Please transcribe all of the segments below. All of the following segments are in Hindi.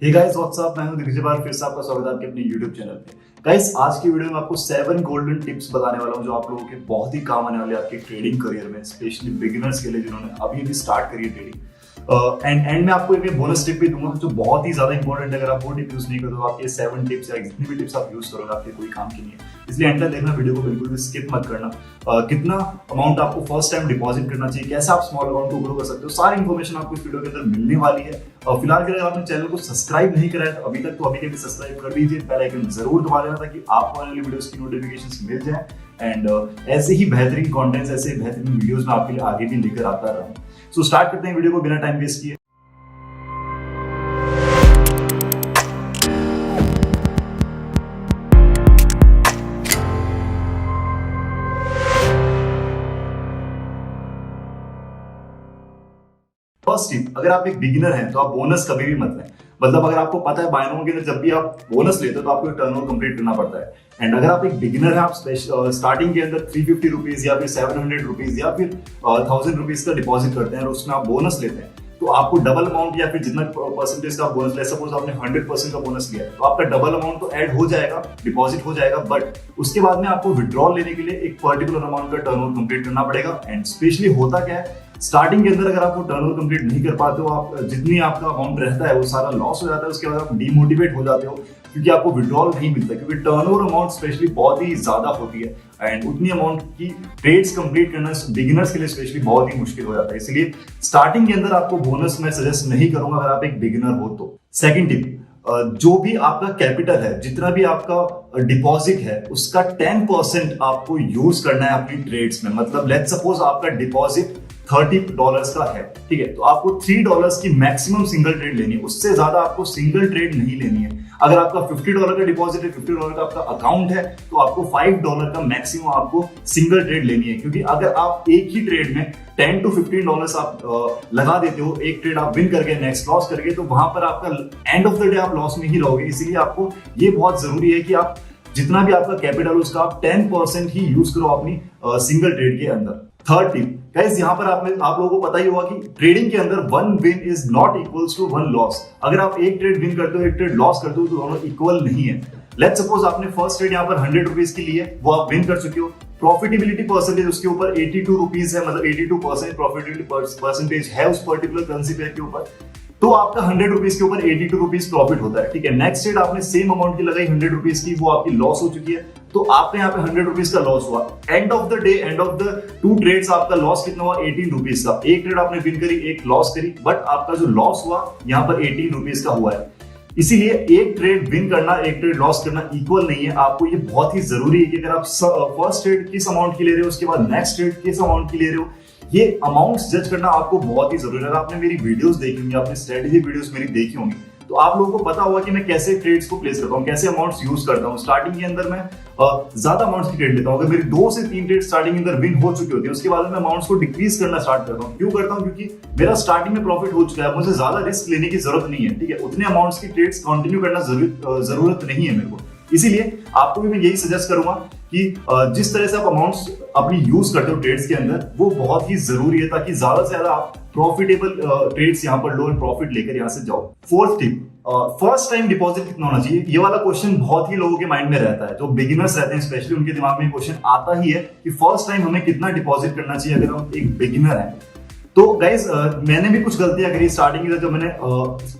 हे गाइस व्हाट्सअप, मैं हूं दिग्विजय बार, फिर से आपका स्वागत है आपके अपने YouTube चैनल पे। गाइस आज की वीडियो में आपको 7 गोल्डन टिप्स बताने वाला हूं जो आप लोगों के बहुत ही काम आने वाले आपके ट्रेडिंग करियर में, स्पेशली बिगिनर्स के लिए जिन्होंने अभी स्टार्ट करी है ट्रेडिंग। एंड मैं आपको एक बोनस टिप भी दूंगा जो बहुत ही ज्यादा इंपॉर्टेंट है। अगर आप वो टिप यूज नहीं करोगे, आपके 7 टिप्स या जितनी भी टिप्स आप यूज करोगे आपके कोई काम की नहीं है, इसलिए एंड तक देखना, वीडियो को बिल्कुल भी स्किप मत करना। कितना अमाउंट आपको फर्स्ट टाइम डिपॉजिट करना चाहिए, कैसे आप स्मॉल अमाउंट को ग्रो कर सकते हो, सारी इन्फॉर्मेशन आपको इस वीडियो के अंदर मिलने वाली है। फिलहाल के लिए आपने चैनल को सब्सक्राइब नहीं करा है तो अभी तक, तो अभी के भी सब्सक्राइब कर लीजिए, बेल आइकन जरूर दबा देना ताकि आपको आने वाली वीडियोस की नोटिफिकेशंस मिल जाए। एंड ऐसे ही बेहतरीन कंटेंट्स, ऐसे ही बेहतरीन वीडियोस मैं आपके लिए आगे भी लेकर आता रहूं। सो स्टार्ट करते हैं वीडियो को बिना टाइम वेस्ट किए। फर्स्ट टिप, अगर आप एक बिगिनर हैं तो आप बोनस कभी भी मत लें। मतलब अगर आपको पता है बायनोम के अंदर जब भी आप बोनस लेते हो तो आपको टर्नओवर कंप्लीट करना पड़ता है। एंड अगर आप एक बिगिनर हैं, आप स्टार्टिंग के अंदर 350 रुपीज या फिर 700 रुपीज या फिर 1000 रुपीज का डिपॉजिट करते हैं और उसमें आप बोनस लेते हैं, तो आपको डबल अमाउंट या फिर जितना परसेंटेज का बोनस ले, सपोज आपने 100% का बोनस लिया तो आपका डबल अमाउंट तो ऐड हो जाएगा, डिपॉजिट हो जाएगा, बट उसके बाद में आपको विड्रॉल लेने के लिए एक पर्टिकुलर अमाउंट का टर्नओवर कंप्लीट करना पड़ेगा। एंड स्पेशली होता क्या है, स्टार्टिंग के अंदर अगर आप वो टर्नओवर कंप्लीट नहीं कर पाते हो, आप जितनी आपका अमाउंट रहता है वो सारा लॉस हो जाता है। उसके बाद आप डीमोटिवेट हो जाते हो क्योंकि आपको विड्रॉल नहीं मिलता, क्योंकि टर्नओवर अमाउंट स्पेशली बहुत ही ज्यादा होती है एंड उतनी अमाउंट की ट्रेड्स कंप्लीट करना बिगिनर्स के लिए स्पेशली बहुत ही मुश्किल हो जाता है। इसलिए स्टार्टिंग के अंदर आपको बोनस मैं सजेस्ट नहीं करूंगा अगर आप एक बिगिनर हो तो। सेकंड टिप, जो भी आपका कैपिटल है, जितना भी आपका डिपॉजिट है, उसका 10% आपको यूज करना है अपनी ट्रेड्स में। मतलब लेट्स सपोज आपका डिपॉजिट $30 का है, ठीक है, तो आपको $3 की मैक्सिमम सिंगल ट्रेड लेनी है, उससे ज्यादा आपको सिंगल ट्रेड नहीं लेनी है। अगर आपका $50 का डिपॉजिट है, $50 का आपका अकाउंट है, तो आपको $5 का मैक्सिमम आपको सिंगल ट्रेड लेनी है। क्योंकि अगर आप एक ही ट्रेड में $10 to $15 आप लगा देते हो, एक ट्रेड आप विन करके नेक्स्ट लॉस करके, तो वहां पर आपका एंड ऑफ द डे आप लॉस में ही रहोगे। इसीलिए आपको ये बहुत जरूरी है कि आप जितना भी आपका कैपिटल उसका आप 10% ही यूज करो अपनी सिंगल ट्रेड के अंदर। थर्ड टिप गाइस, यहाँ पर आप लोगों को पता ही होगा कि ट्रेडिंग के अंदर 1 win is not equals to 1 loss. अगर आप एक ट्रेड विन करते हो, एक ट्रेड लॉस करते हो, तो दोनों इक्वल नहीं है। लेट्स सपोज आपने फर्स्ट ट्रेड यहाँ पर 100 रुपीज की ली है, वो आप विन कर चुके हो, प्रॉफिटेबिलिटी परसेंटेज उसके ऊपर 82 रुपीज है, मतलब 82% प्रॉफिटेबिलिटी परसेंटेज है उस पर्टिकुलर करेंसी पेयर के ऊपर, तो आपका 100 रुपीज के ऊपर 82 रुपीज प्रॉफिट होता है, ठीक है। नेक्स्ट ट्रेड आपने सेम अमाउंट की लगाई 100 रुपीज की, वो आपकी लॉस हो चुकी है, तो आपके यहाँ पे 100 रुपीज का लॉस हुआ। End of the day, end of the 2 trades आपका लॉस कितना हुआ, 18 रुपीज का। एक ट्रेड आपने विन करी, एक लॉस करी, बट आपका जो लॉस हुआ यहाँ पर 18 रुपीज का हुआ है। इसीलिए एक ट्रेड विन करना, एक ट्रेड लॉस करना इक्वल नहीं है। आपको ये बहुत ही जरूरी है कि अगर आप फर्स्ट ट्रेड किस अमाउंट की ले रहे हो, उसके बाद नेक्स्ट ट्रेड किस अमाउंट की ले रहे हो, ये अमाउंट्स जज करना आपको बहुत ही जरूरी है। अगर आपने मेरी वीडियोस देखी होंगी, आपने स्ट्रेटेजी वीडियोस मेरी देखी होंगी, तो आप लोगों को पता होगा कि मैं कैसे ट्रेड्स को प्लेस करता हूँ, कैसे अमाउंट्स यूज करता हूँ। स्टार्टिंग के अंदर मैं ज्यादा अमाउंट्स की ट्रेड लेता हूँ। अगर मेरी 2 से 3 ट्रेड स्टार्टिंग के अंदर विन हो चुकी होती है, उसके बाद मैं अमाउंट्स को डिक्रीज करना स्टार्ट करता हूँ। क्यों करता हूँ? क्योंकि मेरा स्टार्टिंग में प्रॉफिट हो चुका है, मुझे ज्यादा रिस्क लेने की जरूरत नहीं है, ठीक है। उतने अमाउंट्स की ट्रेड्स कंटिन्यू करना जरूरत नहीं है मेरे को। इसीलिए आपको भी मैं यही सजेस्ट करूंगा कि जिस तरह से आप अमाउंट्स अपनी यूज करते हो ट्रेड्स के अंदर, वो बहुत ही जरूरी है ताकि ज्यादा से ज्यादा आप प्रॉफिटेबल ट्रेड्स यहाँ पर लो प्रॉफिट लेकर यहाँ से जाओ। Fourth tip, first time deposit कितना होना चाहिए? ये वाला क्वेश्चन बहुत ही लोगों के माइंड में रहता है। जो बिगिनर्स रहते हैं स्पेशली, उनके दिमाग में क्वेश्चन आता ही है कि फर्स्ट टाइम हमें कितना डिपॉजिट करना चाहिए अगर हम एक बिगिनर हैं। तो गाइज मैंने भी कुछ गलतियां करी स्टार्टिंग में। जब मैंने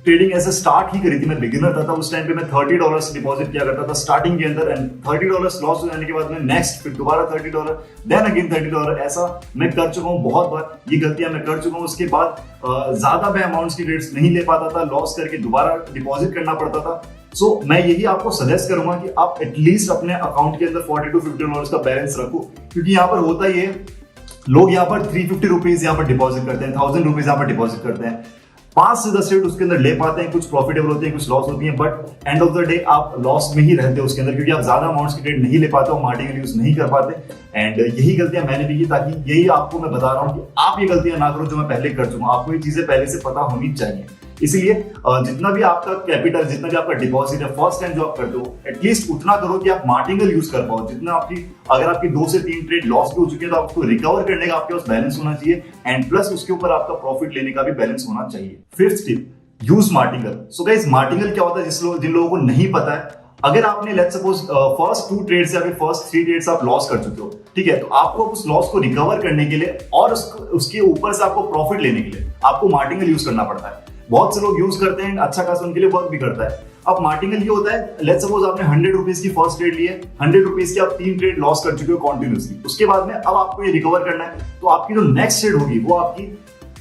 ट्रेडिंग ऐसे स्टार्ट ही करी थी, मैं बिगिनर था, उस टाइम पे मैं $30 डिपॉजिट किया करता था स्टार्टिंग के अंदर, एंड $30 लॉस हो जाने के बाद मैं नेक्स्ट फिर दोबारा $30, देन अगेन $30, ऐसा मैं कर चुका हूँ बहुत बार। ये गलतियां मैं कर चुका हूँ। उसके बाद ज्यादा मैं अमाउंट्स की ट्रेड्स नहीं ले पाता था, लॉस करके दोबारा डिपॉजिट करना पड़ता था। सो मैं यही आपको सजेस्ट करूंगा कि आप एटलीस्ट अपने अकाउंट के अंदर $40 to $50 का बैलेंस रखो, क्योंकि यहाँ पर होता ही है, लोग यहाँ पर 350 रुपीज यहाँ पर डिपॉजिट करते हैं, 1000 रुपीज यहाँ पर डिपॉजिट करते हैं, 5 से 10 ट्रेड उसके अंदर ले पाते हैं, कुछ प्रॉफिटेबल होते हैं, कुछ लॉस होती है, but and of the day आप लॉस में ही रहते हो उसके अंदर, क्योंकि आप ज्यादा अमाउंट्स की ट्रेड नहीं ले पाते हो, मार्जिनल यूज नहीं कर पाते। एंड यही गलतियां मैंने भी की, ताकि यही आपको मैं बता रहा हूं कि आप ये गलतियां ना करो जो मैं पहले कर चुका हूं। आपको ये चीजें पहले से पता होनी चाहिए। इसीलिए जितना भी आपका कैपिटल, जितना भी आपका डिपॉजिट है, फर्स्ट टाइम जो आप करते हो, एटलीस्ट उतना करो कि आप मार्जिनल यूज कर पाओ। जितना अगर आपकी 2 से 3 ट्रेड लॉस भी हो चुकी है, तो आपको रिकवर करने का आपके पास बैलेंस होना चाहिए, एंड प्लस उसके ऊपर आपका प्रॉफिट लेने का भी बैलेंस होना चाहिए। Fifth tip, use martingale. So guys martingale क्या होता है जिन लोगों को नहीं पता है, अगर आपने लेट्स सपोज फर्स्ट 2 ट्रेड्स या फिर फर्स्ट 3 ट्रेड्स आप लॉस कर चुके हो, ठीक है, तो आपको उस लॉस को रिकवर करने के लिए और उसके ऊपर से आपको प्रॉफिट लेने के लिए आपको मार्टिंगल यूज करना पड़ता है। बहुत से लोग यूज करते हैं, अच्छा खासा उनके लिए वर्क भी करता है। अब मार्टिंगल ये होता है, लेट्स सपोज आपने 100 रुपीज की फर्स्ट ट्रेड ली है, 100 रुपीज की आप 3 ट्रेड लॉस कर चुके हो कॉन्टिन्यूसली, उसके बाद में अब आपको ये रिकवर करना है, तो आपकी जो नेक्स्ट ट्रेड होगी वो आपकी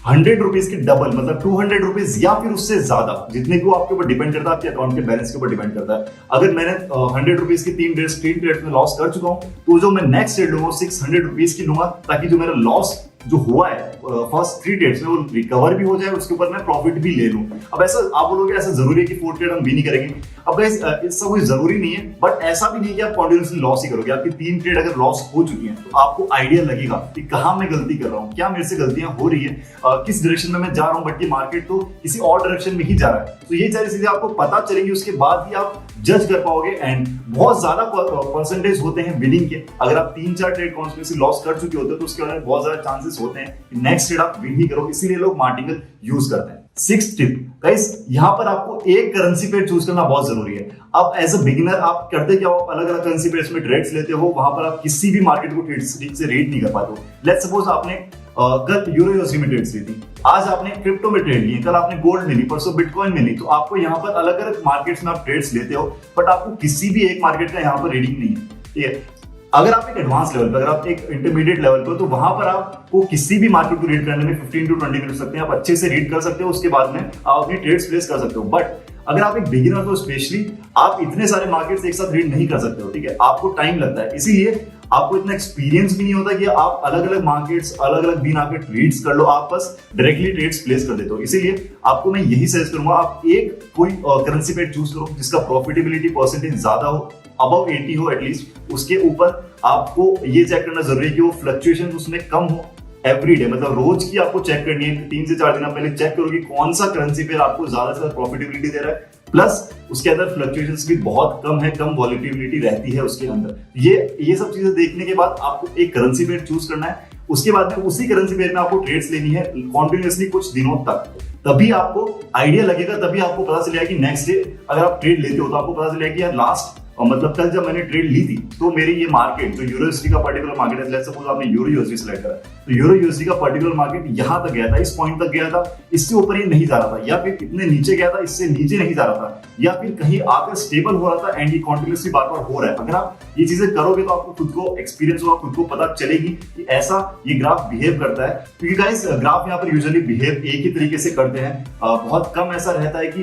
100 रुपीज की डबल मतलब 200 रुपीज या फिर उससे ज्यादा, जितने को आपके ऊपर डिपेंड करता है, आपके अकाउंट के बैलेंस के ऊपर डिपेंड करता है। अगर मैंने 100 रुपीज की 3 ट्रेड में लॉस कर चुका हूं, तो जो मैं नेक्स्ट ट्रेड लूंगा 600 रुपीज की लूंगा, ताकि जो मेरा लॉस जो हुआ है फर्स्ट 3 ट्रेड्स में वो रिकवर भी हो जाए, उसके ऊपर मैं प्रॉफिट भी ले लूं। अब ऐसा आप बोलोगे ऐसा जरूरी है कि 4 ट्रेड हम भी नहीं करेंगे? अब गाइस इसका कोई जरूरी नहीं है, बट ऐसा भी नहीं कि आप कॉन्टिन्यूसली लॉस ही करोगे। आपकी 3 ट्रेड अगर लॉस हो चुकी हैं तो आपको आइडिया लगेगा कि कहां मैं गलती कर रहा हूं, क्या मेरे से गलतियां हो रही है, किस डायरेक्शन में मैं जा रहा हूं, बट ये मार्केट तो किसी और डायरेक्शन में ही जा रहा है। तो ये सारी चीजें आपको पता चलेंगी, उसके बाद ही आप जज कर पाओगे। एंड बहुत ज्यादा परसेंटेज होते हैं विनिंग के। अगर आप 3-4 ट्रेड कॉन्स्टिट्यूंसी लॉस कर चुके होते हो तो उसके बाद बहुत ज्यादा चांसेस होते हैं कि नेक्स्ट ट्रेड आप विन ही करो, इसीलिए लोग मार्टिंगल यूज करते हैं। 6th टिप गाइस, यहां पर आपको एक करेंसी पेयर चूज करना बहुत जरूरी है। अब एज अ बिगिनर आप करते क्या हो, अलग अलग करेंसी पेयर्स में ट्रेड्स लेते हो, वहां पर आप किसी भी मार्केट को ठीक से रीड नहीं कर पाते हो। लेट्स सपोज आपने कल यूरो यूएसडी में ट्रेड्स ली थी, आज आपने क्रिप्टो में ट्रेड ली, कल आपने गोल्ड में ली, परसों बिटकॉइन में ली, तो आपको यहाँ पर अलग अलग मार्केट्स में आप ट्रेड्स लेते हो, बट आपको किसी भी एक मार्केट का यहाँ पर रीडिंग नहीं है, ठीक है। अगर आप एक एडवांस लेवल पर, अगर आप एक इंटरमीडिएट लेवल पर, तो वहां पर आपको किसी भी मार्केट को रीड करने में 15 to 20 मिनट सकते हैं, आप अच्छे से रीड कर सकते हो, उसके बाद में आप अपनी ट्रेड्स प्लेस कर सकते हो। बट अगर आप एक बिगिनर हो स्पेशली, आप इतने सारे मार्केट्स एक साथ रीड नहीं कर सकते हो, ठीक है, आपको टाइम लगता है, इसीलिए आपको इतना एक्सपीरियंस भी नहीं होता कि आप अलग अलग मार्केट्स अलग अलग दिन आके ट्रेड्स कर लो, आप बस डायरेक्टली ट्रेड्स प्लेस कर देते हो। इसीलिए आपको मैं यही सजेस्ट करूंगा, आप एक कोई करेंसी पेयर चूज करो जिसका प्रॉफिटेबिलिटी परसेंटेज ज्यादा हो, अबव 80 हो एटलीस्ट। उसके ऊपर आपको ये चेक करना जरूरी है कि वो फ्लक्चुएशन उसमें कम हो एवरी डे, मतलब रोज की आपको चेक करनी है। 3 से 4 दिन आप पहले चेक करो कि कौन सा करेंसी पेयर आपको ज्यादा से ज्यादा प्रॉफिटेबिलिटी दे रहा है, प्लस उसके अंदर फ्लक्चुएशंस भी बहुत कम है, कम वॉलिटिलिटी रहती है उसके अंदर। ये सब चीजें देखने के बाद आपको एक करेंसी पेयर चूज करना है, उसके बाद में उसी करेंसी पेयर में आपको ट्रेड्स लेनी है कॉन्टिन्यूअसली कुछ दिनों तक, तभी आपको आइडिया लगेगा, तभी आपको पता चलेगा कि नेक्स्ट डे अगर आप ट्रेड लेते हो तो आपको पता चलेगा कि यार लास्ट मतलब कल जब मैंने ट्रेड ली थी तो मेरी ये मार्केट जो यूरो यूएसडी का पर्टिकुलर मार्केट है, लेट्स सपोज आपने यूरो यूएसडी सेलेक्ट करा, तो यूरो यूएसडी का पर्टिकुलर मार्केट यहां तक गया था, इस पॉइंट तक गया था, इससे ऊपर ये नहीं जा रहा था, या फिर इतने नीचे गया था, इससे नीचे नहीं जा रहा था, या फिर कहीं आकर स्टेबल हो रहा था एंड ये कॉन्टिन्यूसली बार बार हो रहा है। अगर आप ये चीजें करोगे तो आपको खुद को एक्सपीरियंस होगा, खुद को पता चलेगी कि ऐसा ये ग्राफ बिहेव करता है। क्योंकि गाइस ग्राफ यहाँ पर यूजुअली बिहेव एक ही तरीके से करते हैं, बहुत कम ऐसा रहता है कि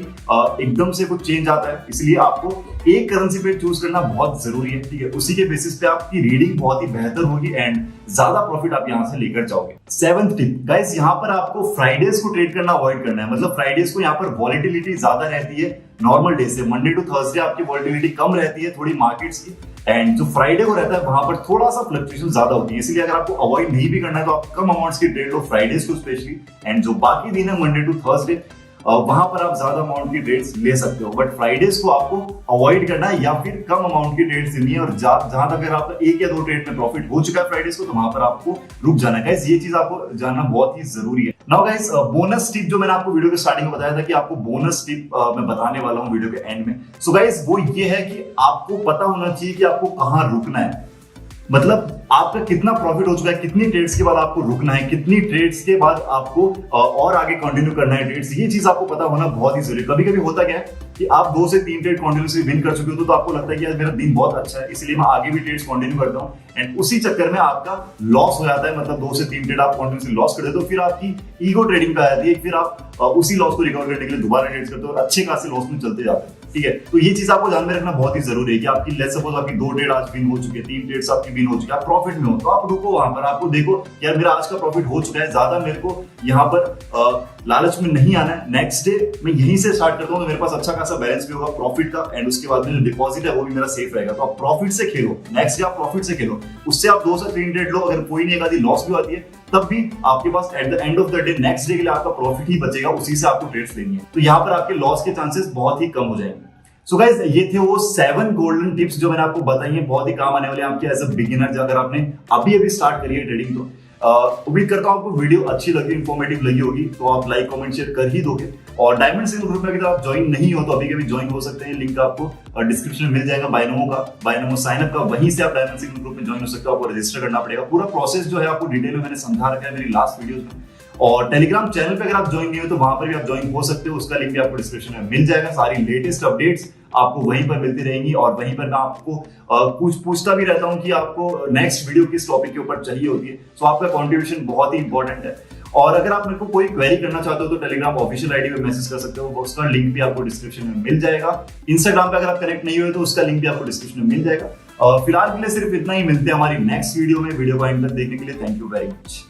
एकदम से कुछ चेंज आता है, इसलिए आपको एक करेंसी पेयर चूज करना बहुत जरूरी है, ठीक है। उसी के बेसिस पे आपकी रीडिंग बहुत ही बेहतर होगी एंड ज्यादा प्रॉफिट आप यहां से लेकर जाओगे। 7th टिप गाइस, यहां पर आपको फ्राइडेज को ट्रेड करना अवॉइड करना है। मतलब फ्राइडेज को यहां पर वॉलिटिलिटी ज्यादा रहती है नॉर्मल डे से, मंडे टू थर्सडे आपकी वॉलिटिलिटी कम रहती है थोड़ी मार्केट्स की, एंड जो फ्राइडे को रहता है वहां पर थोड़ा सा फ्लक्चुएशन ज्यादा होती है। इसलिए अगर आपको अवॉइड नहीं भी करना है तो आप कम अमाउंट्स की ट्रेड लो फ्राइडेज को स्पेशली, एंड जो बाकी दिन है मंडे टू थर्सडे वहां पर आप ज्यादा अमाउंट की ट्रेड्स ले सकते हो, बट फ्राइडेज को आपको अवॉइड करना है या फिर कम अमाउंट की ट्रेड्स लेनी है। और जहां तक अगर आपका 1 या 2 ट्रेड में प्रॉफिट हो चुका है फ्राइडेज को, तो वहां पर आपको रुक जाना है। गाइस ये चीज आपको जानना बहुत ही जरूरी है। नाउ गाइस बोनस टिप जो मैंने आपको वीडियो के स्टार्टिंग में बताया था कि आपको बोनस टिप मैं बताने वाला हूं वीडियो के एंड में। सो गाइस वो ये है कि आपको पता होना चाहिए कि आपको कहां रुकना है, मतलब आपका कितना प्रॉफिट हो चुका है, कितनी ट्रेड्स के बाद आपको रुकना है, कितनी ट्रेड्स के बाद आपको और आगे कंटिन्यू करना है ट्रेड्स, ये चीज आपको पता होना बहुत ही जरूरी है। कभी कभी होता क्या है कि आप 2 से 3 ट्रेड कंटिन्यूसली विन कर चुके हो तो आपको लगता है कि यार मेरा दिन बहुत अच्छा है, इसलिए मैं आगे भी ट्रेड्स कंटिन्यू करता हूं, एंड उसी चक्कर में आपका लॉस हो जाता है। मतलब 2 से 3 ट्रेड आप कंटिन्यूसली लॉस कर देते हो, फिर आपकी ईगो ट्रेडिंग पे आ जाती है, फिर आप उसी लॉस को रिकवर करने के लिए दोबारा ट्रेड्स करते हो और अच्छे खासे लॉस में चलते जाते हैं, ठीक है। तो ये चीज आपको ध्यान में रखना बहुत ही जरूरी है कि आपकी लेट्स सपोज आपकी 2 ट्रेड आज विन हो चुकी है, 3 ट्रेड्स आपकी विन हो चुकी है, आप प्रॉफिट में हो, तो आप रुको वहां पर, आपको देखो यार मेरा आज का प्रॉफिट हो चुका है, ज्यादा मेरे को यहाँ पर लालच में नहीं आना है, नेक्स्ट डे मैं यहीं से स्टार्ट करता हूँ तो मेरे पास अच्छा खासा बैलेंस भी होगा प्रॉफिट का, एंड उसके बाद में डिपॉजिट है वो भी मेरा सेफ रहेगा। तो आप प्रॉफिट से खेलो, नेक्स्ट डे आप प्रॉफिट से खेलो, उससे आप 2 से 3 ट्रेड लो, अगर कोई नहीं आती लॉस भी आती है तब भी आपके पास at the end of the day next day के लिए आपका प्रॉफिट ही बचेगा, उसी से आपको ट्रेड्स लेनी है, तो यहाँ पर आपके लॉस के चांसेस बहुत ही कम हो जाएंगे। सो गाइस ये थे वो 7 गोल्डन टिप्स जो मैंने आपको बताई हैं, बहुत ही काम आने वाले हैं आपके एज अ बिगिनर। अगर आपने अभी स्टार्ट करी है ट्रेडिंग तो उम्मीद करता हूं आपको वीडियो अच्छी लगी, इंफॉर्मेटिव लगी होगी, तो आप लाइक कमेंट शेयर कर ही दोगे। और डायमंड सिग्नल ग्रुप में अगर आप ज्वाइन नहीं हो तो अभी के भी ज्वाइन हो सकते हैं। लिंक आपको डिस्क्रिप्शन में मिल जाएगा बायनोमो का, बायनोमो साइन अप का, वहीं से आप डायमंड सिग्नल ग्रुप में ज्वाइन हो सकते हो। आपको रजिस्टर करना पड़ेगा। पूरा प्रोसेस जो है आपको डिटेल में मैंने समझा रखा है मेरी लास्ट वीडियोस में। और टेलीग्राम चैनल पे अगर आप ज्वाइन नहीं हो तो वहां पर भी आप ज्वाइन हो सकते हो, उसका लिंक भी आपको डिस्क्रिप्शन में मिल जाएगा। सारी लेटेस्ट अपडेट्स आपको वहीं पर मिलती रहेंगी और वहीं पर मैं आपको कुछ पूछता भी रहता हूं कि आपको नेक्स्ट वीडियो किस टॉपिक के ऊपर चाहिए होती है। तो आपका कॉन्ट्रीब्यूशन बहुत ही इंपॉर्टेंट है। और अगर आप मेरे को कोई क्वेरी करना चाहते हो तो टेलीग्राम ऑफिशियल आईडी पे मैसेज कर सकते हो, उसका लिंक भी आपको डिस्क्रिप्शन में मिल जाएगा। इंस्टाग्राम पे अगर आप कनेक्ट नहीं हुए तो उसका लिंक भी आपको डिस्क्रिप्शन में मिल जाएगा। फिलहाल के लिए सिर्फ इतना ही। मिलते हैं हमारी नेक्स्ट वीडियो में। वीडियो को एंड तक देखने के लिए थैंक यू वेरी मच।